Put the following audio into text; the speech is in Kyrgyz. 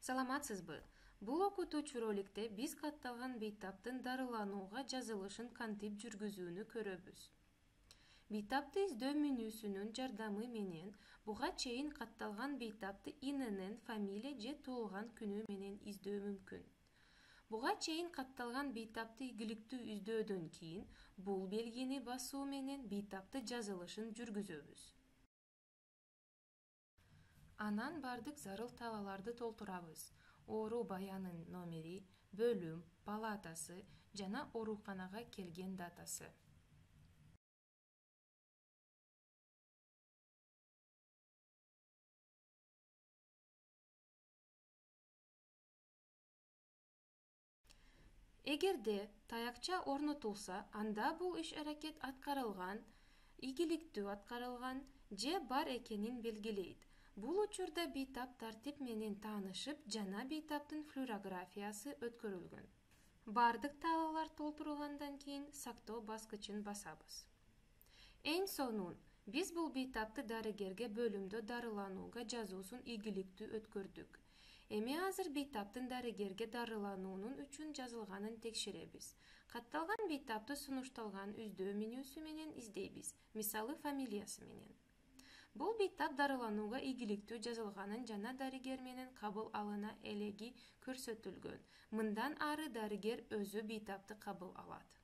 Саламатсызбы? Бул окутуучу роликте биз катталган бейтаптын дарыланууга жазылышын кантип жүргүзүүнү көрөбүз. Бейтапты издөө менюсүнүн жардамы менен буга чейин катталган бейтапты ИНН, фамилия же туулган күнү менен издөө мүмкүн. Буга чейин катталган бейтапты ийгиликтүү издөөдөн кийин бул белгини басуу менен бейтапты жазылышын жүргүзөбүз. Анан бардык зарыл талааларды толтурабыз. Оору баянын номери, бөлүм, палатасы жана ооруканага келген датасы. Эгерде таякча орнотулса, анда бул иш-аракет аткарылган, ийгиликтүү аткарылган же бар экенин белгилейт. Бул учурда бейтап тартип менен таанышып, жана бейтаптын флюорографиясы өткөрүлгөн. Бардык талаалар толтурулгандан кийин сактоо баскычын басабыз. Эң сонун, биз бул бейтапты дарыгерге бөлүмдө дарыланууга жазуусун ийгиликтүү өткөрдүк. Эми азыр бейтаптын дарыгерге дарылануунун үчүн жазылганын текшеребиз. Катталган бейтапты сунушталган издөө менюсу менен издейбиз, мисалы фамилиясы менен. Бул бейтап дарыланууга ийгиликтүү жазылганын жана дарыгер менен кабыл алына элеги көрсөтүлгөн. Мындан ары дарыгер өзү бейтапты кабыл алат.